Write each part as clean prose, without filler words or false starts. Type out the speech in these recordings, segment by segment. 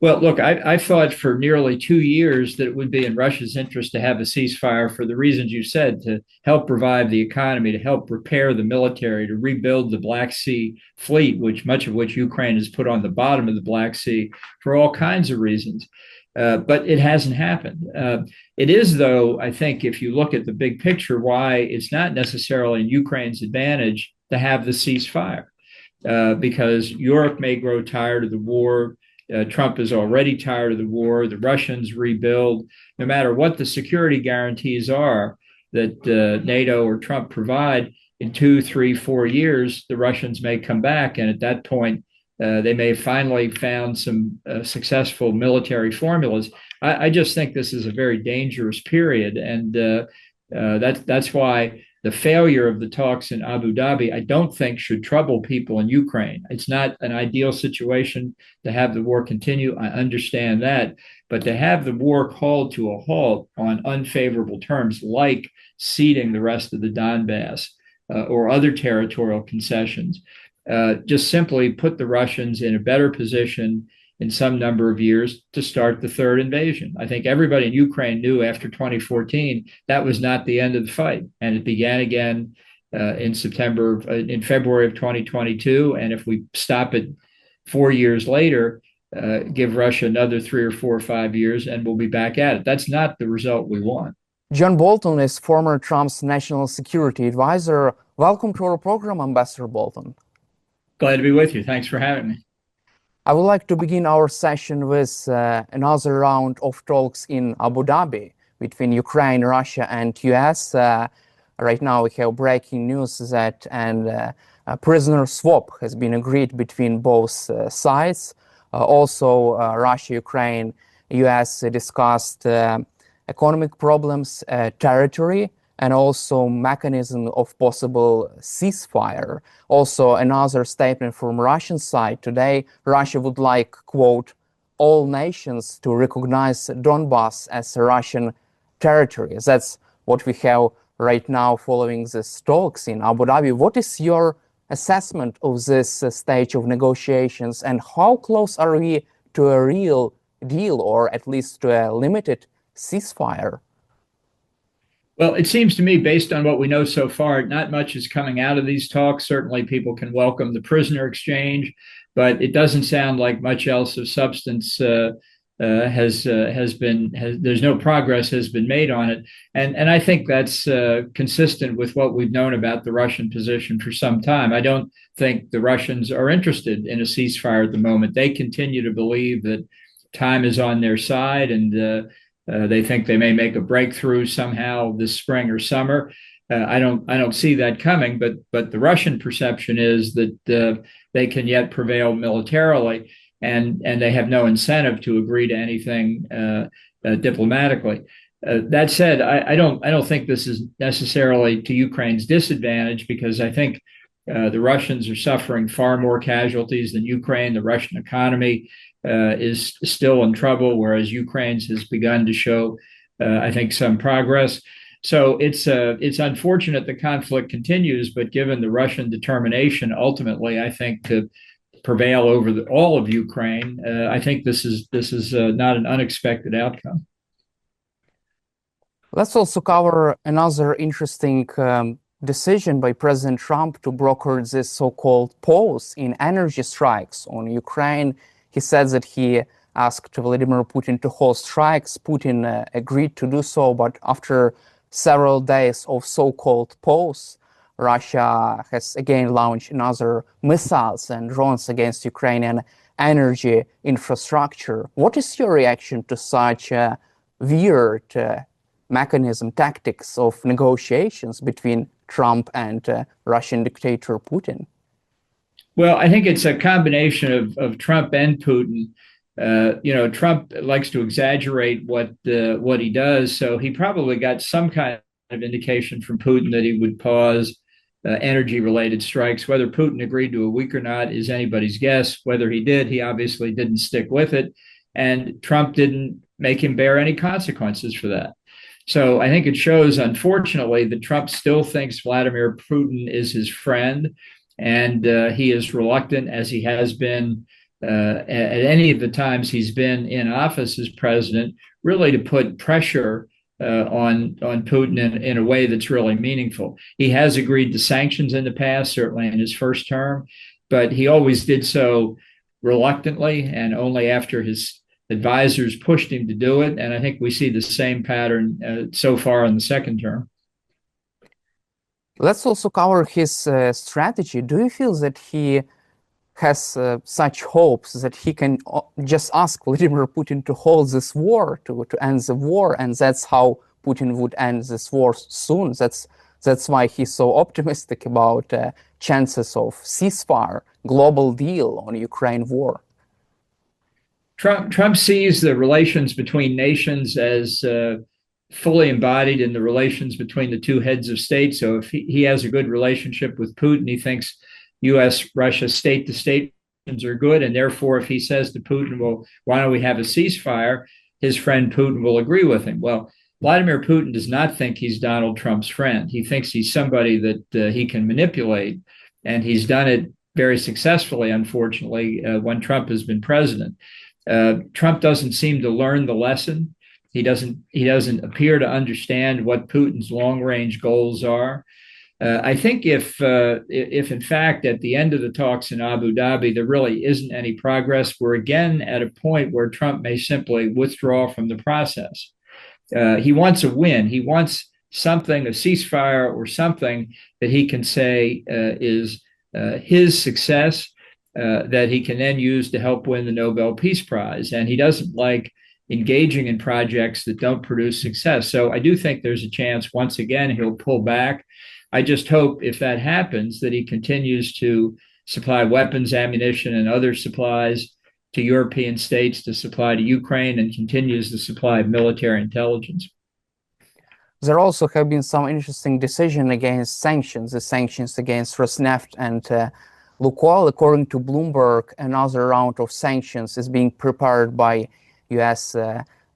Well, look, I thought for nearly 2 years that it would be in Russia's interest to have a ceasefire for the reasons you said, to help revive the economy, to help repair the military, to rebuild the Black Sea fleet, which much of which Ukraine has put on the bottom of the Black Sea for all kinds of reasons. But it hasn't happened. It is, though, I think, if you look at the big picture, why it's not necessarily in Ukraine's advantage to have the ceasefire, because Europe may grow tired of the war. Trump is already tired of the war. The Russians rebuild. No matter what the security guarantees are that NATO or Trump provide, in 2, 3, 4 years, the Russians may come back. And at that point, they may have finally found some successful military formulas. I just think this is a very dangerous period. And that's why the failure of the talks in Abu Dhabi, I don't think should trouble people in Ukraine. It's not an ideal situation to have the war continue. I understand that. But to have the war called to a halt on unfavorable terms, like ceding the rest of the Donbass or other territorial concessions, just simply put the Russians in a better position in some number of years to start the third invasion. I think everybody in Ukraine knew after 2014 that was not the end of the fight, and it began again in February of 2022. And if we stop it 4 years later, give Russia another 3 or 4 or 5 years, and we'll be back at it. That's not the result we want. John Bolton is former Trump's national security advisor. Welcome to our program, Ambassador Bolton. Glad to be with you. Thanks for having me. I would like to begin our session with another round of talks in Abu Dhabi between Ukraine, Russia, and US. Right now, we have breaking news that a prisoner swap has been agreed between both sides. Also, Russia, Ukraine, US discussed economic problems, territory, and also mechanism of possible ceasefire. Also, another statement from Russian side today, Russia would like, quote, all nations to recognize Donbas as a Russian territory. That's what we have right now following these talks in Abu Dhabi. What is your assessment of this stage of negotiations, and how close are we to a real deal, or at least to a limited ceasefire? Well, it seems to me, based on what we know so far, not much is coming out of these talks. Certainly, people can welcome the prisoner exchange, but it doesn't sound like much else of substance has been. There's no progress has been made on it, and I think that's consistent with what we've known about the Russian position for some time. I don't think the Russians are interested in a ceasefire at the moment. They continue to believe that time is on their side, and they think they may make a breakthrough somehow this spring or summer. I don't see that coming, but the Russian perception is that they can yet prevail militarily, and they have no incentive to agree to anything diplomatically. That said, I don't think this is necessarily to Ukraine's disadvantage, because I think the Russians are suffering far more casualties than Ukraine. The Russian economy is still in trouble, whereas Ukraine's has begun to show, I think, some progress. So it's unfortunate the conflict continues, but given the Russian determination, ultimately, I think, to prevail over all of Ukraine, I think this is not an unexpected outcome. Let's also cover another interesting decision by President Trump to broker this so-called pause in energy strikes on Ukraine. He said that he asked Vladimir Putin to hold strikes. Putin agreed to do so, but after several days of so-called pause, Russia has again launched another missiles and drones against Ukrainian energy infrastructure. What is your reaction to such weird mechanism, tactics of negotiations between Trump and Russian dictator Putin? Well, I think it's a combination of Trump and Putin. Trump likes to exaggerate what he does, so he probably got some kind of indication from Putin that he would pause energy-related strikes. Whether Putin agreed to a week or not is anybody's guess. Whether he did, he obviously didn't stick with it, and Trump didn't make him bear any consequences for that. So I think it shows, unfortunately, that Trump still thinks Vladimir Putin is his friend, and he is reluctant, as he has been at any of the times he's been in office as president, really to put pressure on Putin in a way that's really meaningful. He has agreed to sanctions in the past, certainly in his first term, but he always did so reluctantly and only after his advisors pushed him to do it. And I think we see the same pattern so far in the second term. Let's also cover his strategy. Do you feel that he has such hopes that he can just ask Vladimir Putin to hold this war, to end the war, and that's how Putin would end this war soon? That's why he's so optimistic about chances of ceasefire, global deal on Ukraine war. Trump sees the relations between nations as fully embodied in the relations between the two heads of state. So if he has a good relationship with Putin, he thinks U.S. Russia state to state are good. And therefore, if he says to Putin, well, why don't we have a ceasefire? His friend Putin will agree with him. Well, Vladimir Putin does not think he's Donald Trump's friend. He thinks he's somebody that he can manipulate. And he's done it very successfully, unfortunately, when Trump has been president. Trump doesn't seem to learn the lesson. He doesn't appear to understand what Putin's long-range goals are. I think if in fact at the end of the talks in Abu Dhabi there really isn't any progress, we're again at a point where Trump may simply withdraw from the process. He wants a win. He wants something, a ceasefire or something that he can say is his success that he can then use to help win the Nobel Peace Prize. And he doesn't like engaging in projects that don't produce success. So I do think there's a chance once again he'll pull back. I just hope if that happens that he continues to supply weapons, ammunition, and other supplies to European states to supply to Ukraine and continues the supply of military intelligence. There also have been some interesting decisions against sanctions, the sanctions against Rosneft and Lukoil. According to Bloomberg, another round of sanctions is being prepared by U.S.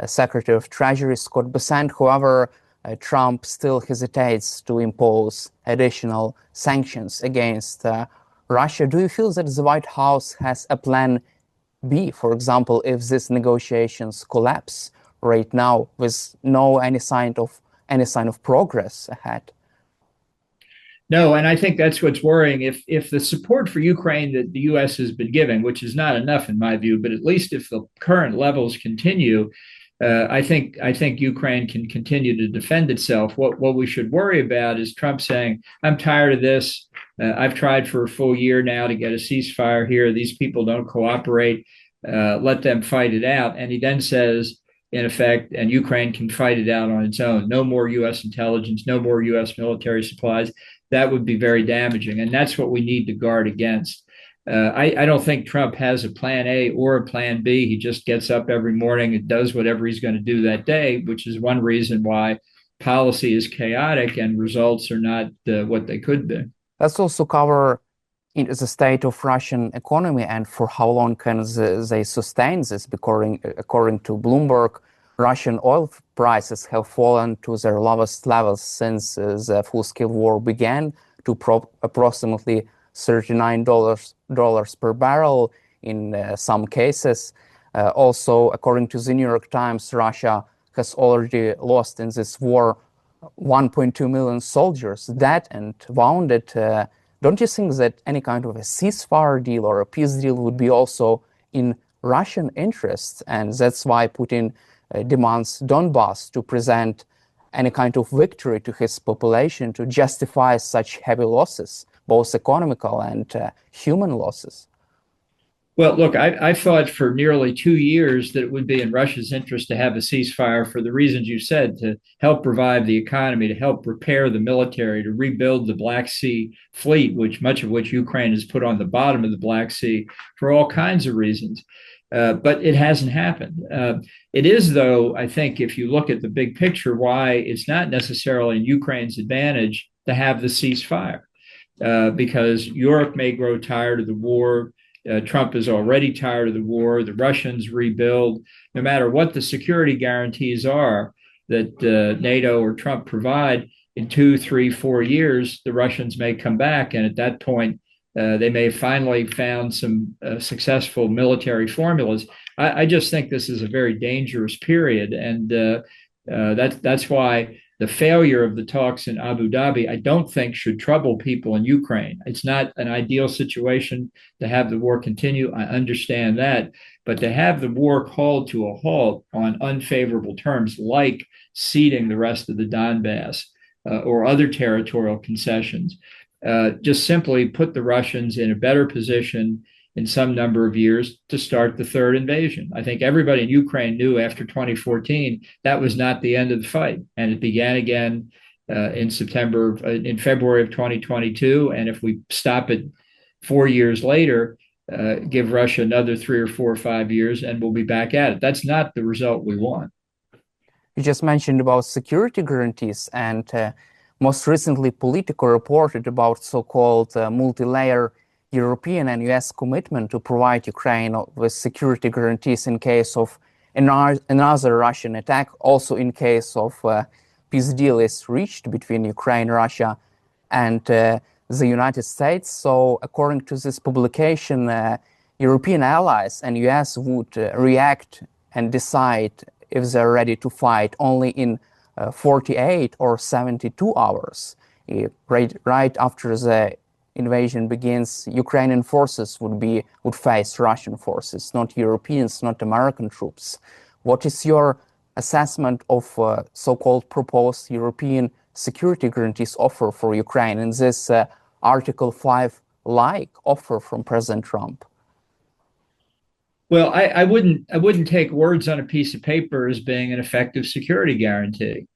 Secretary of Treasury Scott Bessent. However, Trump still hesitates to impose additional sanctions against Russia. Do you feel that the White House has a plan B, for example, if these negotiations collapse right now with any sign of progress ahead? No, and I think that's what's worrying. If the support for Ukraine that the U.S. has been giving, which is not enough in my view, but at least if the current levels continue, I think Ukraine can continue to defend itself. What we should worry about is Trump saying, "I'm tired of this. I've tried for a full year now to get a ceasefire here. These people don't cooperate. Let them fight it out." And he then says, in effect, and Ukraine can fight it out on its own. No more U.S. intelligence, no more U.S. military supplies. That would be very damaging. And that's what we need to guard against. I don't think Trump has a plan A or a plan B. He just gets up every morning and does whatever he's going to do that day, which is one reason why policy is chaotic and results are not what they could be. Let's also cover the state of Russian economy and for how long can they sustain this. According to Bloomberg, Russian oil prices have fallen to their lowest levels since the full-scale war began, to approximately $39 per barrel in some cases. Also, according to the New York Times, Russia has already lost in this war 1.2 million soldiers, dead and wounded. Don't you think that any kind of a ceasefire deal or a peace deal would be also in Russian interest? And that's why Putin demands Donbas to present any kind of victory to his population to justify such heavy losses, both economical and human losses. Well, look, I thought for nearly 2 years that it would be in Russia's interest to have a ceasefire for the reasons you said, to help revive the economy, to help repair the military, to rebuild the Black Sea fleet, much of which Ukraine has put on the bottom of the Black Sea for all kinds of reasons. But it hasn't happened. It is, though, I think, if you look at the big picture, why it's not necessarily in Ukraine's advantage to have the ceasefire, because Europe may grow tired of the war. Trump is already tired of the war. The Russians rebuild. No matter what the security guarantees are that NATO or Trump provide, in 2, 3, 4 years, the Russians may come back. And at that point, They may have finally found some successful military formulas. I just think this is a very dangerous period, and that's why the failure of the talks in Abu Dhabi, I don't think, should trouble people in Ukraine. It's not an ideal situation to have the war continue. I understand that. But to have the war called to a halt on unfavorable terms, like ceding the rest of the Donbass or other territorial concessions, just simply put the Russians in a better position in some number of years to start the third invasion. I think everybody in Ukraine knew after 2014 that was not the end of the fight, and it began again in February of 2022. And if we stop it 4 years later, give Russia another 3 or 4 or 5 years, and we'll be back at it. That's not the result we want. You just mentioned about security guarantees, and most recently Politico reported about so-called multi-layer European and US commitment to provide Ukraine with security guarantees in case of another Russian attack, also in case of peace deal is reached between Ukraine, Russia, and the United States. So according to this publication, European allies and US would react and decide if they're ready to fight only in 48 or 72 hours. Right after the invasion begins, Ukrainian forces would face Russian forces, not Europeans, not American troops. What is your assessment of so-called proposed European security guarantees offer for Ukraine in this Article 5-like offer from President Trump? Well, I wouldn't take words on a piece of paper as being an effective security guarantee.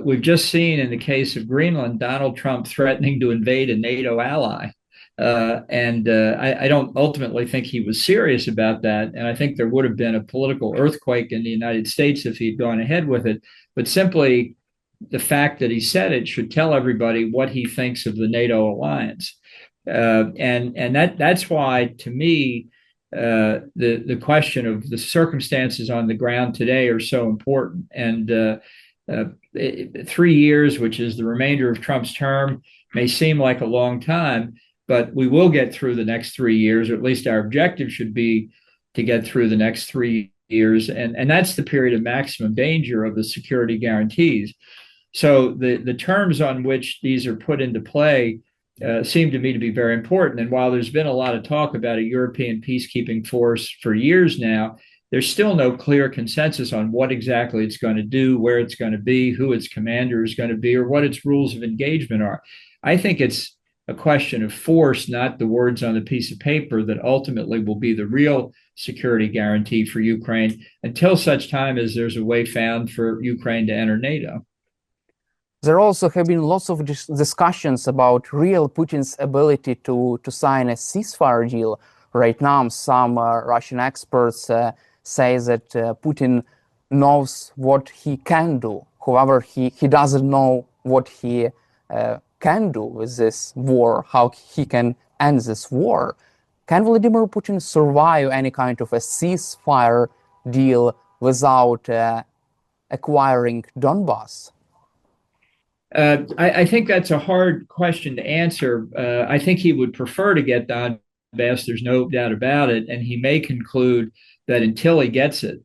We've just seen in the case of Greenland, Donald Trump threatening to invade a NATO ally. I don't ultimately think he was serious about that. And I think there would have been a political earthquake in the United States if he'd gone ahead with it. But simply the fact that he said it should tell everybody what he thinks of the NATO alliance. That's why, to me, the question of the circumstances on the ground today are so important. And 3 years, which is the remainder of Trump's term, may seem like a long time, but we will get through the next 3 years, or at least our objective should be to get through the next 3 years. And that's the period of maximum danger of the security guarantees. So the terms on which these are put into play seem to me to be very important. And while there's been a lot of talk about a European peacekeeping force for years now, there's still no clear consensus on what exactly it's going to do, where it's going to be, who its commander is going to be, or what its rules of engagement are. I think it's a question of force, not the words on the piece of paper, that ultimately will be the real security guarantee for Ukraine until such time as there's a way found for Ukraine to enter NATO. There also have been lots of discussions about real Putin's ability to sign a ceasefire deal. Right now, some Russian experts say that Putin knows what he can do. However, he doesn't know what he can do with this war, how he can end this war. Can Vladimir Putin survive any kind of a ceasefire deal without acquiring Donbas? I think that's a hard question to answer. I think he would prefer to get Donbas. There's no doubt about it. And he may conclude that until he gets it,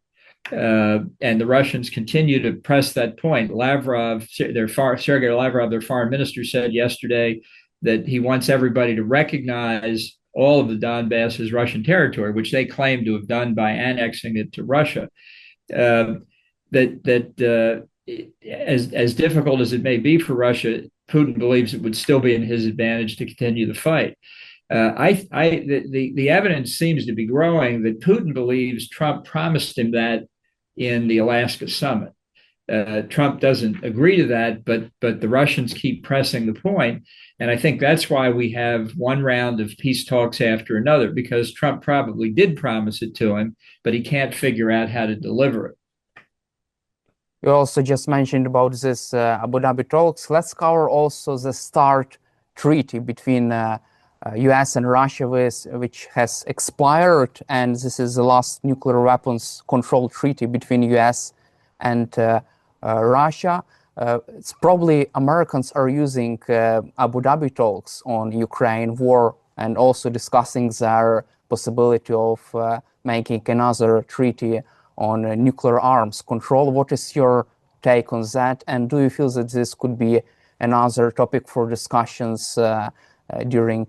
and the Russians continue to press that point. Sergei Lavrov, their foreign minister, said yesterday that he wants everybody to recognize all of the Donbass as Russian territory, which they claim to have done by annexing it to Russia. As difficult as it may be for Russia, Putin believes it would still be in his advantage to continue the fight. The evidence seems to be growing that Putin believes Trump promised him that in the Alaska summit. Trump doesn't agree to that, but the Russians keep pressing the point. And I think that's why we have one round of peace talks after another, because Trump probably did promise it to him, but he can't figure out how to deliver it. You also just mentioned about this Abu Dhabi talks. Let's cover also the START treaty between US and Russia, which has expired, and this is the last nuclear weapons control treaty between US and Russia. It's probably Americans are using Abu Dhabi talks on Ukraine war and also discussing their possibility of making another treaty on nuclear arms control. What is your take on that? And do you feel that this could be another topic for discussions during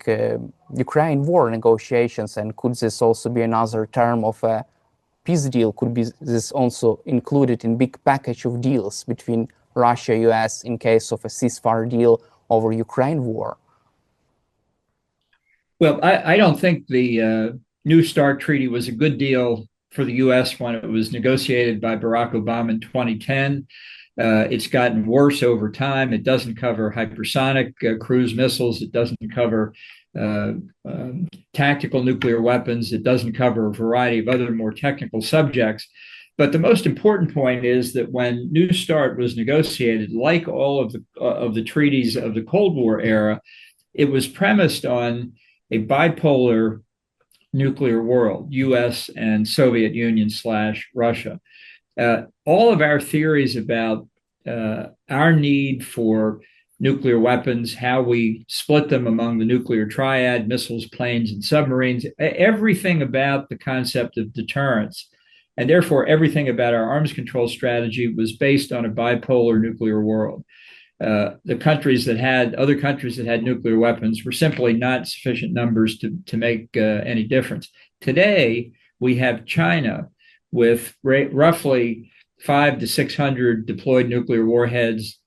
Ukraine war negotiations? And could this also be another term of a peace deal? Could be this also included in big package of deals between Russia, US in case of a ceasefire deal over Ukraine war? Well, I don't think the New START treaty was a good deal for the U.S. when it was negotiated by Barack Obama in 2010. It's gotten worse over time. It doesn't cover hypersonic cruise missiles. It doesn't cover tactical nuclear weapons. It doesn't cover a variety of other more technical subjects. But the most important point is that when New START was negotiated, like all of the treaties of the Cold War era, it was premised on a bipolar nuclear world, U.S. and Soviet Union / Russia. All of our theories about our need for nuclear weapons, how we split them among the nuclear triad, missiles, planes, and submarines, everything about the concept of deterrence, and therefore everything about our arms control strategy was based on a bipolar nuclear world. The other countries that had nuclear weapons were simply not sufficient numbers to make any difference. Today, we have China with roughly 500 to 600 deployed nuclear warheads,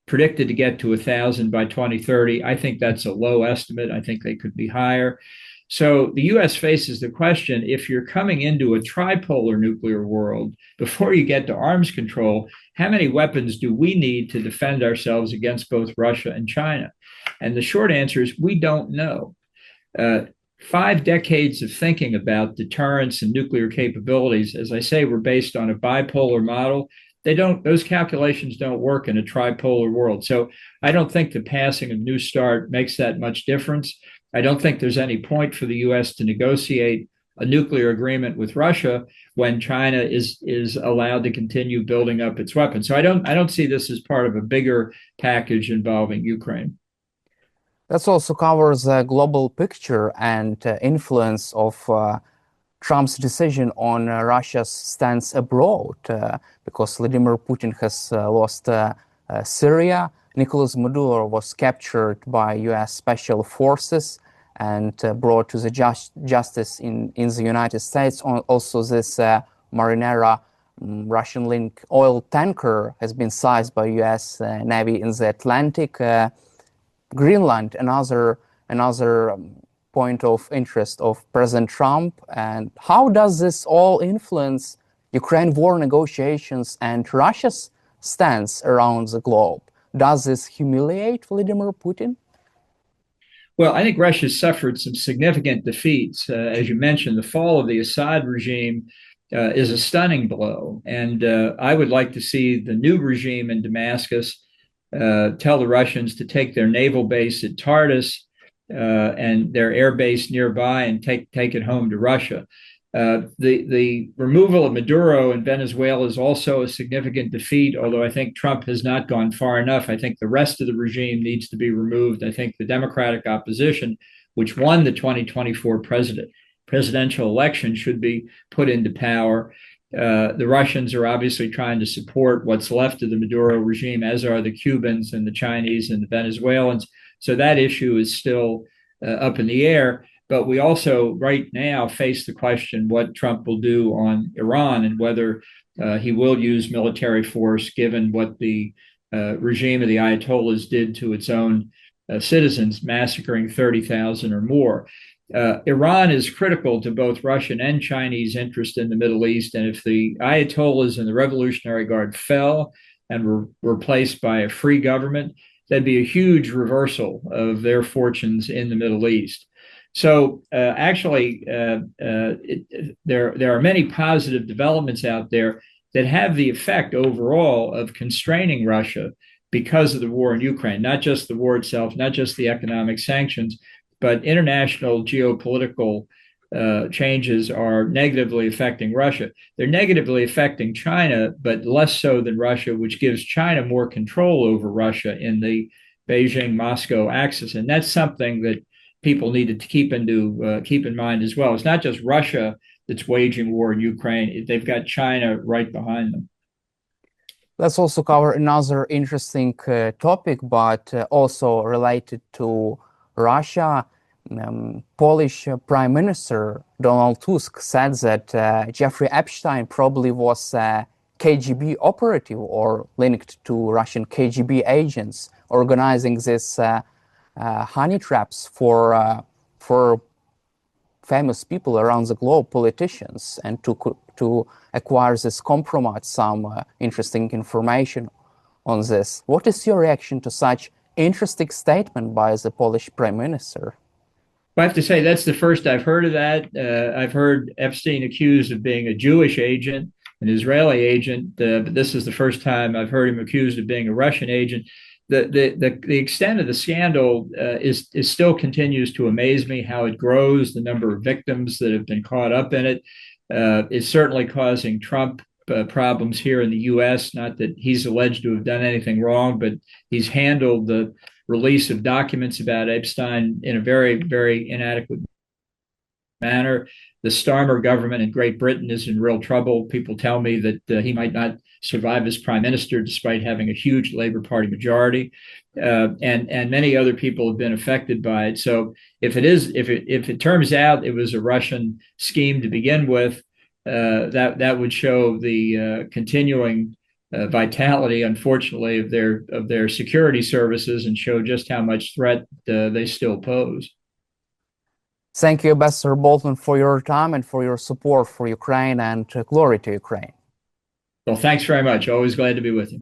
predicted to get to 1,000 by 2030. I think that's a low estimate. I think they could be higher. So the U.S. faces the question, if you're coming into a tripolar nuclear world, before you get to arms control, how many weapons do we need to defend ourselves against both Russia and China? And the short answer is we don't know. 5 decades of thinking about deterrence and nuclear capabilities, as I say, were based on a bipolar model. Those calculations don't work in a tripolar world. So I don't think the passing of New START makes that much difference. I don't think there's any point for the U.S. to negotiate a nuclear agreement with Russia when China is allowed to continue building up its weapons. So I don't see this as part of a bigger package involving Ukraine. That also covers the global picture and influence of Trump's decision on Russia's stance abroad, because Vladimir Putin has lost Syria. Nicolas Maduro was captured by U.S. special forces and brought to the justice in the United States. Also, this Marinera Russian-linked oil tanker has been seized by U.S. Navy in the Atlantic. Greenland, another point of interest of President Trump. And how does this all influence Ukraine war negotiations and Russia's stance around the globe? Does this humiliate Vladimir Putin? Well, I think Russia suffered some significant defeats. As you mentioned, the fall of the Assad regime is a stunning blow. And I would like to see the new regime in Damascus tell the Russians to take their naval base at Tartus and their air base nearby and take it home to Russia. The removal of Maduro in Venezuela is also a significant defeat, although I think Trump has not gone far enough. I think the rest of the regime needs to be removed. I think the Democratic opposition, which won the 2024 presidential election, should be put into power. The Russians are obviously trying to support what's left of the Maduro regime, as are the Cubans and the Chinese and the Venezuelans. So that issue is still up in the air. But we also right now face the question what Trump will do on Iran and whether he will use military force, given what the regime of the Ayatollahs did to its own citizens, massacring 30,000 or more. Iran is critical to both Russian and Chinese interest in the Middle East. And if the Ayatollahs and the Revolutionary Guard fell and were replaced by a free government, that'd be a huge reversal of their fortunes in the Middle East. So there are many positive developments out there that have the effect overall of constraining Russia because of the war in Ukraine, not just the war itself, not just the economic sanctions, but international geopolitical changes are negatively affecting Russia. They're negatively affecting China, but less so than Russia, which gives China more control over Russia in the Beijing-Moscow axis. And that's something that people need to keep in mind as well. It's not just Russia that's waging war in Ukraine; they've got China right behind them. Let's also cover another interesting topic, but also related to Russia. Polish Prime Minister Donald Tusk said that Jeffrey Epstein probably was a KGB operative or linked to Russian KGB agents organizing these honey traps for famous people around the globe, politicians, and to acquire this compromise, some interesting information on this. What is your reaction to such interesting statement by the Polish Prime Minister? I have to say that's the first I've heard of that. I've heard Epstein accused of being a Jewish agent, an Israeli agent, but this is the first time I've heard him accused of being a Russian agent. The extent of the scandal is still continues to amaze me. How it grows, the number of victims that have been caught up in it is certainly causing Trump problems here in the U.S. Not that he's alleged to have done anything wrong, but he's handled the release of documents about Epstein in a very, very inadequate manner. The Starmer government in Great Britain is in real trouble. People tell me that he might not survive as prime minister despite having a huge Labour Party majority, and many other people have been affected by it. So if it turns out it was a Russian scheme to begin with, that would show the continuing vitality, unfortunately, of their security services and show just how much threat they still pose. Thank you, Ambassador Bolton, for your time and for your support for Ukraine, and glory to Ukraine. Well, thanks very much. Always glad to be with you.